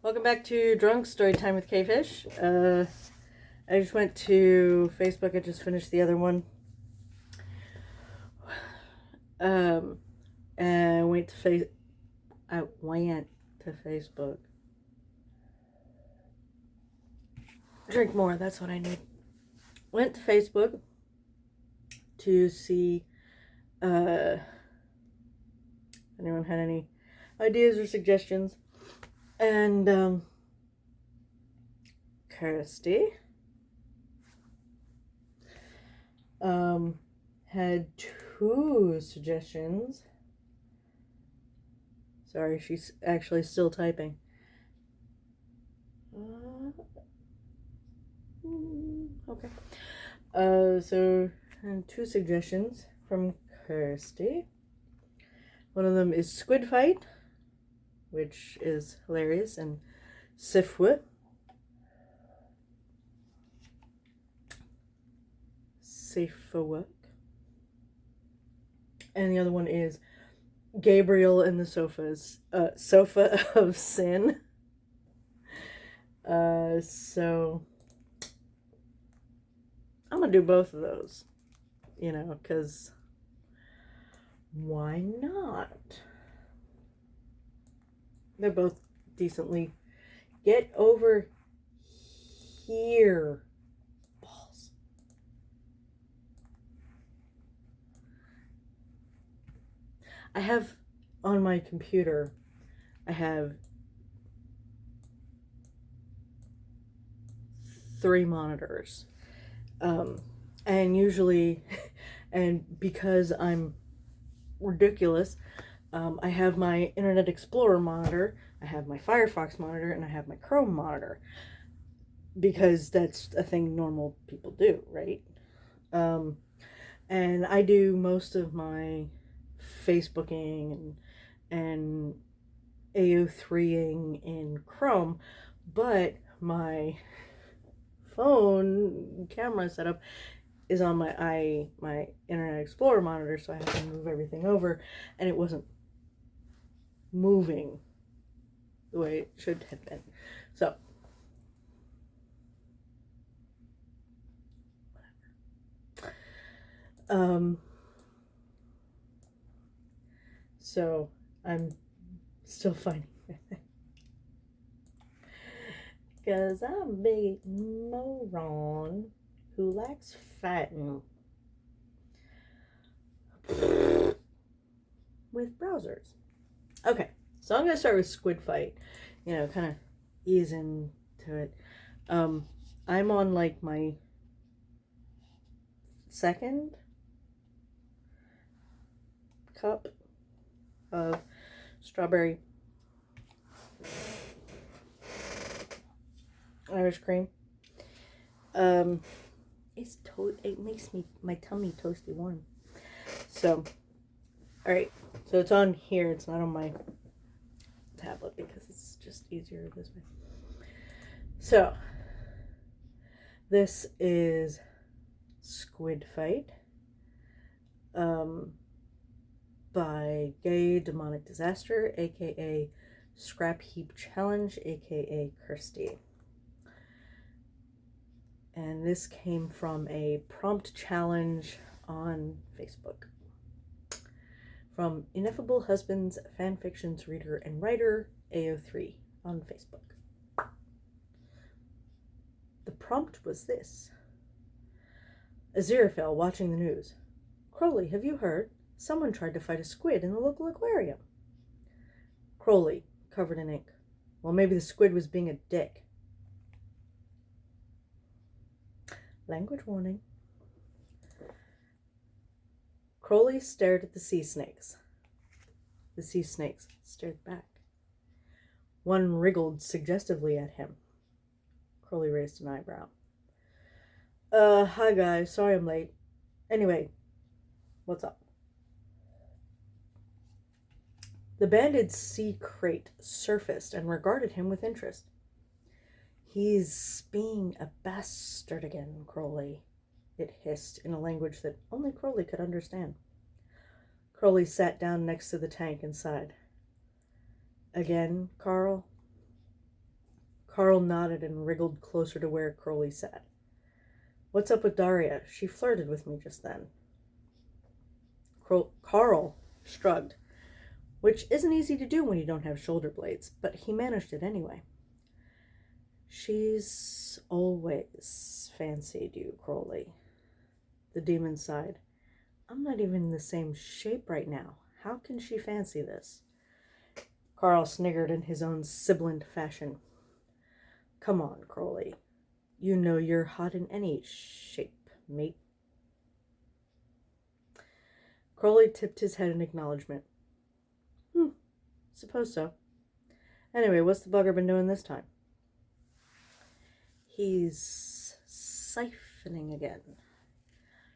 Welcome back to Drunk Storytime with Quefish. I just went to Facebook. I just finished the other one. And went to I went to Facebook. Drink more, that's what I need. Went to Facebook to see if anyone had any ideas or suggestions. And Kirsty had two suggestions. Sorry, she's actually still typing. Okay. So two suggestions from Kirsty. One of them is Squid Fight, which is hilarious, and Sifwa. Safe for work. And the other one is Gabriel and the Sofa of Sin. So I'm gonna do both of those, because why not? They're both decently. Get over here. Balls. I have on my computer, I have 3 monitors. And usually, and because I'm ridiculous, I have my Internet Explorer monitor, I have my Firefox monitor, and I have my Chrome monitor. Because that's a thing normal people do, right? And I do most of my Facebooking and AO3ing in Chrome, but my phone camera setup is on my Internet Explorer monitor, so I have to move everything over, and it wasn't moving the way it should have been. So so I'm still finding it. Because I'm a big moron who likes fighting with browsers. Okay, so I'm going to start with Squid Fight, kind of ease into it. I'm on like my second cup of strawberry Irish cream. It makes my tummy toasty warm. So, all right. So it's on here. It's not on my tablet because it's just easier this way. So this is Squid Fight by GayDemonicDisaster, aka Scrap Heap Challenge, aka Kirsty. And this came from a prompt challenge on Facebook from Ineffable Husbands Fanfictions Reader and Writer AO3 on Facebook. The prompt was this: Aziraphale watching the news. Crowley, have you heard? Someone tried to fight a squid in the local aquarium. Crowley, covered in ink. Well, maybe the squid was being a dick. Language warning. Crowley stared at the sea snakes. The sea snakes stared back. One wriggled suggestively at him. Crowley raised an eyebrow. Hi guys, sorry I'm late. Anyway, what's up? The banded sea crate surfaced and regarded him with interest. He's being a bastard again, Crowley, it hissed in a language that only Crowley could understand. Crowley sat down next to the tank and sighed. Again, Carl? Carl nodded and wriggled closer to where Crowley sat. What's up with Daria? She flirted with me just then. Carl shrugged, which isn't easy to do when you don't have shoulder blades, but he managed it anyway. She's always fancied you, Crowley. The demon sighed. I'm not even in the same shape right now. How can she fancy this? Carl sniggered in his own sibilant fashion. Come on, Crowley. You know you're hot in any shape, mate. Crowley tipped his head in acknowledgement. Suppose so. Anyway, what's the bugger been doing this time? He's siphoning again.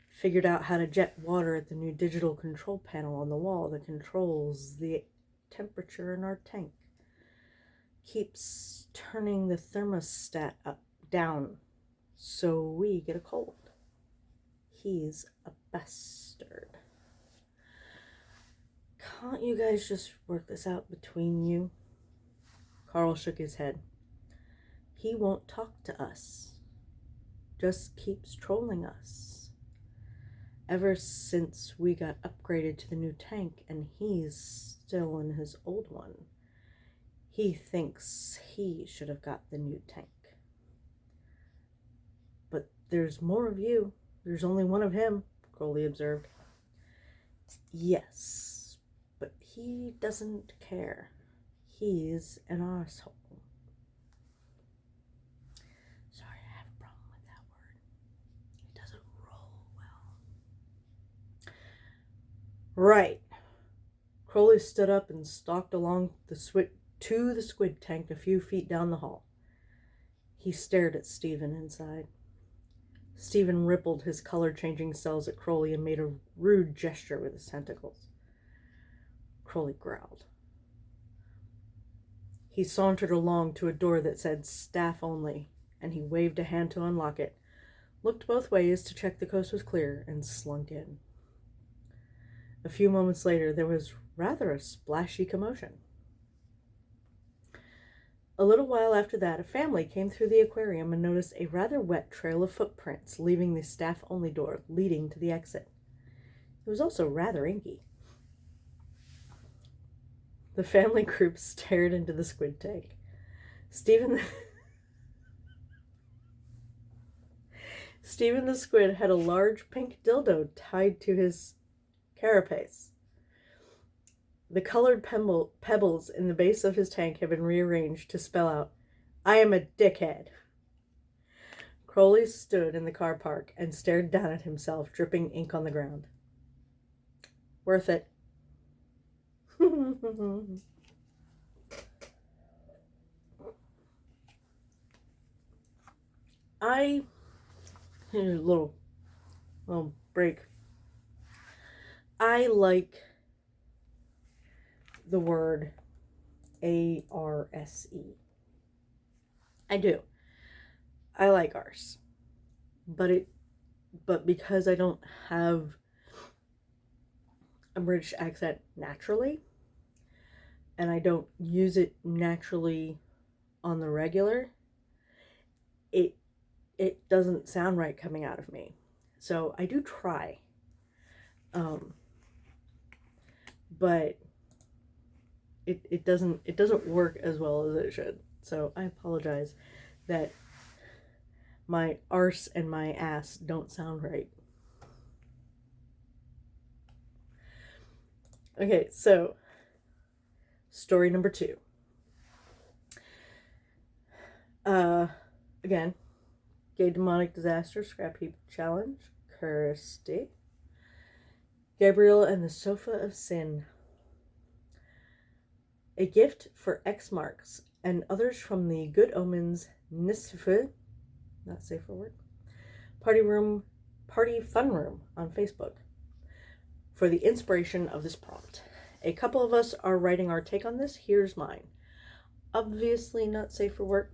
Figured out how to jet water at the new digital control panel on the wall that controls the temperature in our tank. Keeps turning the thermostat down so we get a cold. He's a bastard. Can't you guys just work this out between you? Carl shook his head. He won't talk to us. Just keeps trolling us. Ever since we got upgraded to the new tank and he's still in his old one, he thinks he should have got the new tank. But there's more of you. There's only one of him, Crowley observed. Yes, but he doesn't care. He's an arsehole. Sorry, I have a problem with that word. It doesn't roll well. Right. Crowley stood up and stalked along to the squid tank a few feet down the hall. He stared at Stephen inside. Stephen rippled his color-changing cells at Crowley and made a rude gesture with his tentacles. Crowley growled. He sauntered along to a door that said staff only, and he waved a hand to unlock it, looked both ways to check the coast was clear, and slunk in. A few moments later, there was rather a splashy commotion. A little while after that, a family came through the aquarium and noticed a rather wet trail of footprints leaving the staff-only door leading to the exit. It was also rather inky. The family group stared into the squid tank. Stephen the squid had a large pink dildo tied to his carapace. The colored pebbles in the base of his tank had been rearranged to spell out, I am a dickhead. Crowley stood in the car park and stared down at himself, dripping ink on the ground. Worth it. Here's a little break. I like the word A-R-S-E. I do. I like arse. But because I don't have a British accent naturally, and I don't use it naturally on the regular, it doesn't sound right coming out of me. So I do try. But it doesn't work as well as it should. So I apologize that my arse and my ass don't sound right. Okay, so story number 2. Again, Gay Demonic Disaster Scrap Heap Challenge, Kirsty. Gabriel and the Sofa of Sin. A gift for X marks and others from the Good Omens Nisfe, not safe for work, party fun room on Facebook for the inspiration of this prompt. A couple of us are writing our take on this. Here's mine. Obviously not safe for work.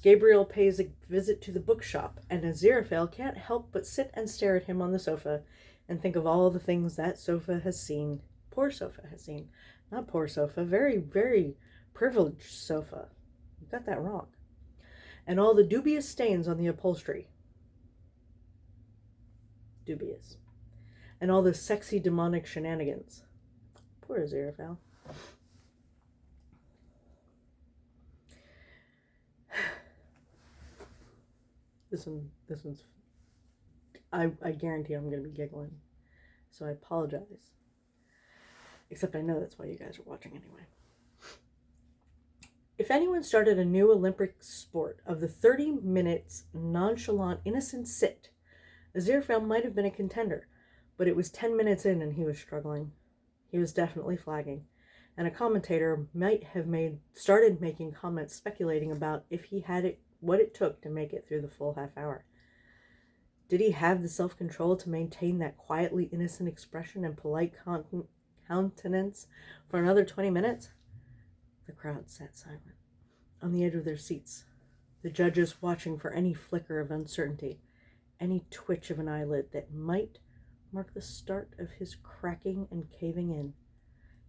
Gabriel pays a visit to the bookshop, and Aziraphale can't help but sit and stare at him on the sofa and think of all the things that sofa has seen. Poor sofa has seen. Not poor sofa, very, very privileged sofa. got that wrong. And all the dubious stains on the upholstery. Dubious. And all the sexy demonic shenanigans. Poor Aziraphale. This one's, I guarantee I'm going to be giggling. So I apologize. Except I know that's why you guys are watching anyway. If anyone started a new Olympic sport of the 30 minutes nonchalant innocent sit, Aziraphale might have been a contender, but it was 10 minutes in and he was struggling. He was definitely flagging, and a commentator might have started making comments speculating about if he had what it took to make it through the full half hour. Did he have the self-control to maintain that quietly innocent expression and polite countenance for another 20 minutes? The crowd sat silent, on the edge of their seats, the judges watching for any flicker of uncertainty, any twitch of an eyelid that might mark the start of his cracking and caving in,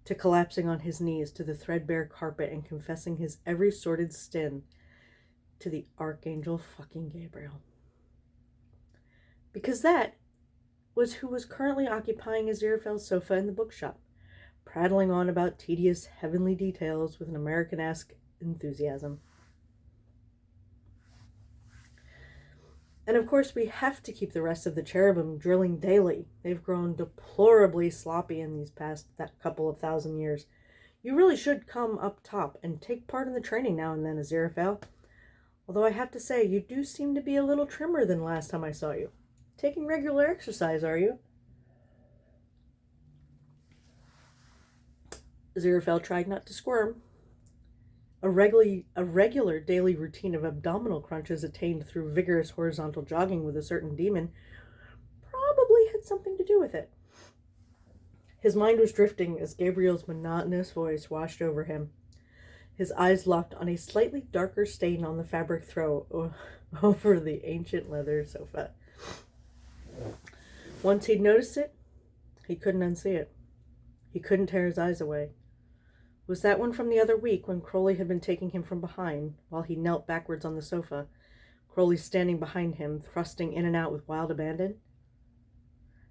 to collapsing on his knees to the threadbare carpet and confessing his every sordid sin to the Archangel fucking Gabriel. Because that was who was currently occupying Aziraphale's sofa in the bookshop, prattling on about tedious heavenly details with an American-esque enthusiasm. And of course we have to keep the rest of the cherubim drilling daily. They've grown deplorably sloppy in these past couple of thousand years. You really should come up top and take part in the training now and then, Aziraphale. Although I have to say, you do seem to be a little trimmer than last time I saw you. Taking regular exercise, are you? Aziraphale tried not to squirm. A regular daily routine of abdominal crunches attained through vigorous horizontal jogging with a certain demon probably had something to do with it. His mind was drifting as Gabriel's monotonous voice washed over him. His eyes locked on a slightly darker stain on the fabric throw over the ancient leather sofa. Once he'd noticed it, he couldn't unsee it. He couldn't tear his eyes away. Was that one from the other week when Crowley had been taking him from behind while he knelt backwards on the sofa, Crowley standing behind him, thrusting in and out with wild abandon?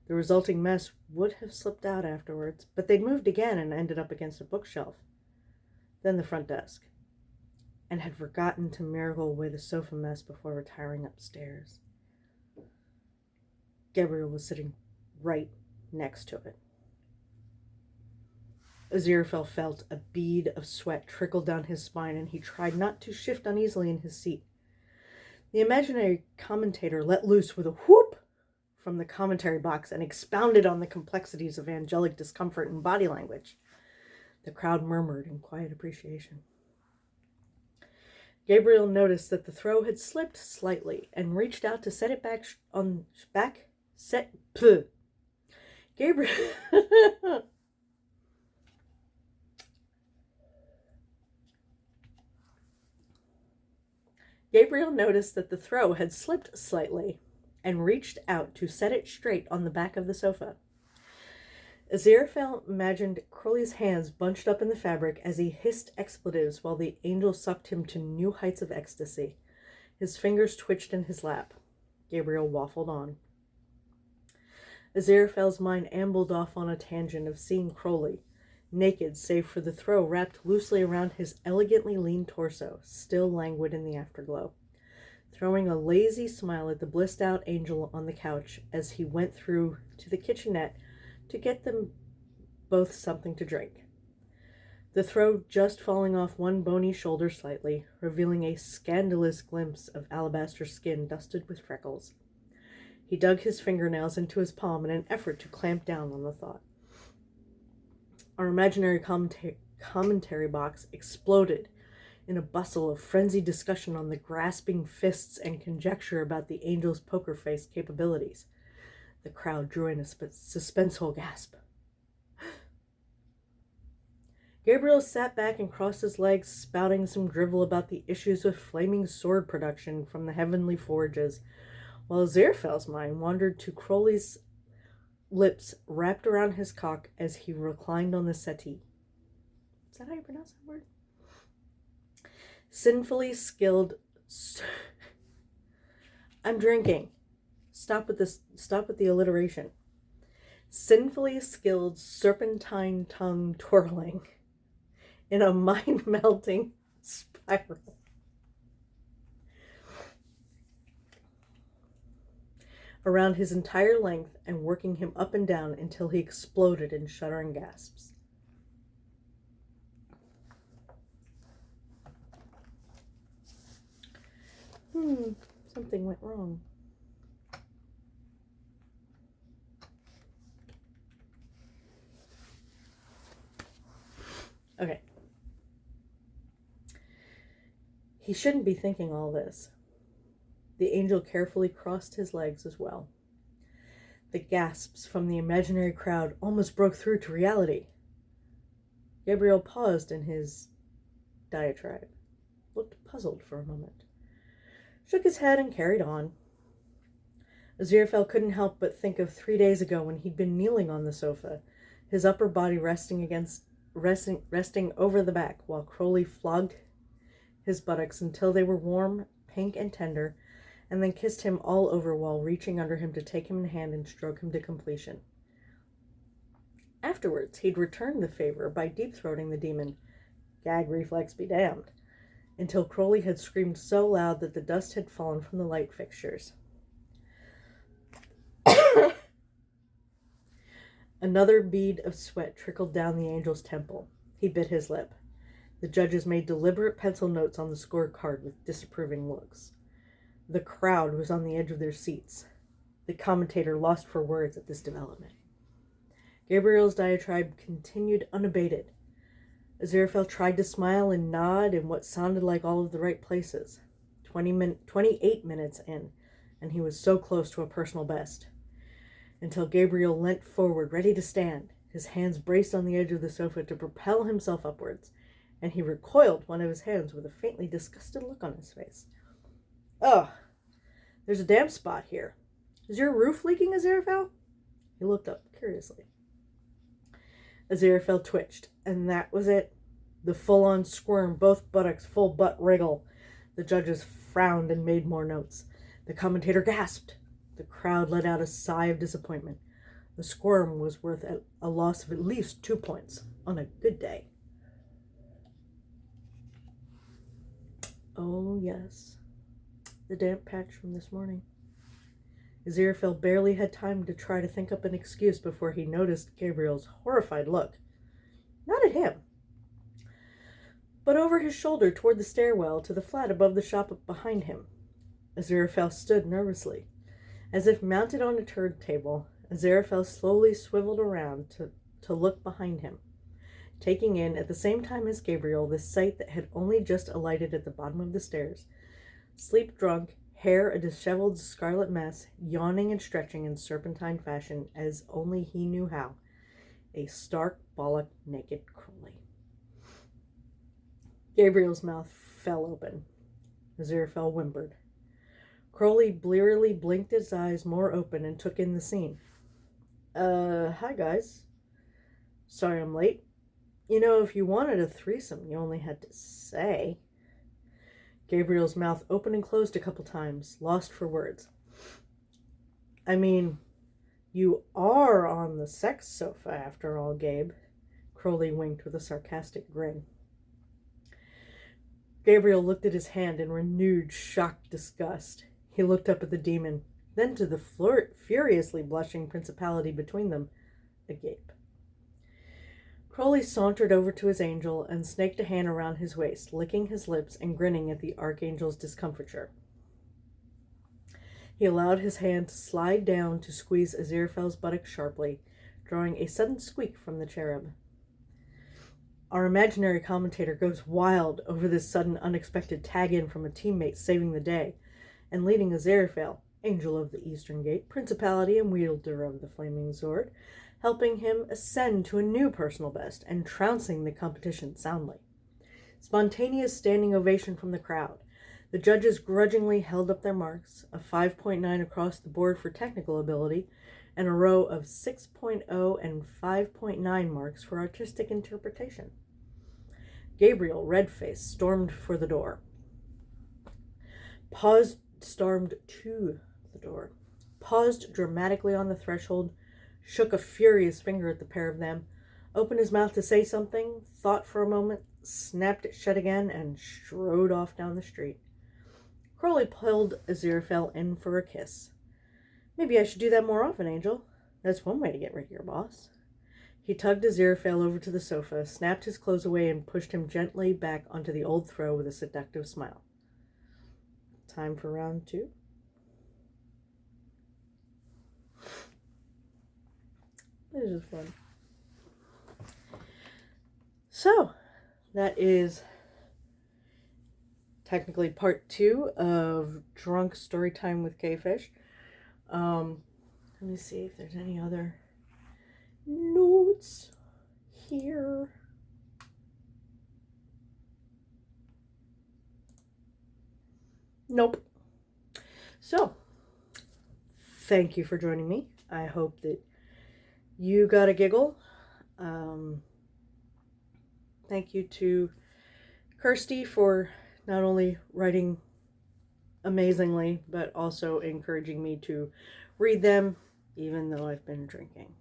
The resulting mess would have slipped out afterwards, but they'd moved again and ended up against a bookshelf. Then the front desk, and had forgotten to miracle away the sofa mess before retiring upstairs. Gabriel was sitting right next to it. Aziraphale felt a bead of sweat trickle down his spine, and he tried not to shift uneasily in his seat. The imaginary commentator let loose with a whoop from the commentary box and expounded on the complexities of angelic discomfort and body language. The crowd murmured in quiet appreciation. Gabriel noticed that the throw had slipped slightly and reached out to set it Gabriel Gabriel noticed that the throw had slipped slightly and reached out to set it straight on the back of the sofa. Aziraphale imagined Crowley's hands bunched up in the fabric as he hissed expletives while the angel sucked him to new heights of ecstasy. His fingers twitched in his lap. Gabriel waffled on. Aziraphale's mind ambled off on a tangent of seeing Crowley, naked save for the throw wrapped loosely around his elegantly lean torso, still languid in the afterglow, throwing a lazy smile at the blissed-out angel on the couch as he went through to the kitchenette to get them both something to drink. The throw just falling off one bony shoulder slightly, revealing a scandalous glimpse of alabaster skin dusted with freckles. He dug his fingernails into his palm in an effort to clamp down on the thought. Our imaginary commentary box exploded in a bustle of frenzied discussion on the grasping fists and conjecture about the angel's poker face capabilities. The crowd drew in a suspenseful gasp. Gabriel sat back and crossed his legs, spouting some drivel about the issues with flaming sword production from the heavenly forges, while Aziraphale's mind wandered to Crowley's lips wrapped around his cock as he reclined on the settee. Is that how you pronounce that word? Sinfully skilled... I'm drinking. Stop with this. Stop with the alliteration. Sinfully skilled serpentine tongue twirling in a mind-melting spiral around his entire length and working him up and down until he exploded in shuddering gasps. Something went wrong. Okay. He shouldn't be thinking all this. The angel carefully crossed his legs as well. The gasps from the imaginary crowd almost broke through to reality. Gabriel paused in his diatribe, looked puzzled for a moment, shook his head and carried on. Aziraphale couldn't help but think of 3 days ago when he'd been kneeling on the sofa, his upper body resting over the back, while Crowley flogged his buttocks until they were warm, pink, and tender, and then kissed him all over while reaching under him to take him in hand and stroke him to completion. Afterwards, he'd returned the favor by deep-throating the demon, gag reflex be damned, until Crowley had screamed so loud that the dust had fallen from the light fixtures. Another bead of sweat trickled down the angel's temple. He bit his lip. The judges made deliberate pencil notes on the scorecard with disapproving looks. The crowd was on the edge of their seats. The commentator lost for words at this development. Gabriel's diatribe continued unabated. Aziraphale tried to smile and nod in what sounded like all of the right places. 28 minutes in, and he was so close to a personal best. Until Gabriel leant forward, ready to stand, his hands braced on the edge of the sofa to propel himself upwards, and he recoiled one of his hands with a faintly disgusted look on his face. "Ugh, there's a damp spot here. Is your roof leaking, Aziraphale?" He looked up curiously. Aziraphale twitched, and that was it. The full-on squirm, both buttocks, full butt wriggle. The judges frowned and made more notes. The commentator gasped. The crowd let out a sigh of disappointment. The squirm was worth a loss of at least 2 points on a good day. Oh, yes. The damp patch from this morning. Aziraphale barely had time to try to think up an excuse before he noticed Gabriel's horrified look. Not at him, but over his shoulder toward the stairwell to the flat above the shop behind him. Aziraphale stood nervously. As if mounted on a turntable, Aziraphale slowly swiveled around to look behind him, taking in at the same time as Gabriel the sight that had only just alighted at the bottom of the stairs. Sleep-drunk, hair a disheveled scarlet mess, yawning and stretching in serpentine fashion as only he knew how. A stark, bollock, naked Crowley. Gabriel's mouth fell open. Aziraphale whimpered. Crowley blearily blinked his eyes more open and took in the scene. Hi guys. Sorry I'm late. You know, if you wanted a threesome, you only had to say. Gabriel's mouth opened and closed a couple times, lost for words. I mean, you are on the sex sofa after all, Gabe. Crowley winked with a sarcastic grin. Gabriel looked at his hand in renewed shocked disgust. He looked up at the demon, then to the furiously blushing principality between them, agape. Crowley sauntered over to his angel and snaked a hand around his waist, licking his lips and grinning at the archangel's discomfiture. He allowed his hand to slide down to squeeze Aziraphale's buttock sharply, drawing a sudden squeak from the cherub. Our imaginary commentator goes wild over this sudden unexpected tag-in from a teammate saving the day, and leading Aziraphale, angel of the Eastern Gate, principality and wielder of the flaming sword, helping him ascend to a new personal best and trouncing the competition soundly. Spontaneous standing ovation from the crowd. The judges grudgingly held up their marks, a 5.9 across the board for technical ability, and a row of 6.0 and 5.9 marks for artistic interpretation. Gabriel, red-faced, stormed to the door. Paused dramatically on the threshold, shook a furious finger at the pair of them, opened his mouth to say something, thought for a moment, snapped it shut again, and strode off down the street. Crowley pulled Aziraphale in for a kiss. Maybe I should do that more often, Angel. That's one way to get rid of your boss. He tugged Aziraphale over to the sofa, snapped his clothes away, and pushed him gently back onto the old throw with a seductive smile. Time for round 2. This is fun. So, that is technically part 2 of Drunk Storytime with Quefish. Let me see if there's any other notes here. Nope. So, thank you for joining me. I hope that you got a giggle. Thank you to Kirsty for not only writing amazingly, but also encouraging me to read them, even though I've been drinking.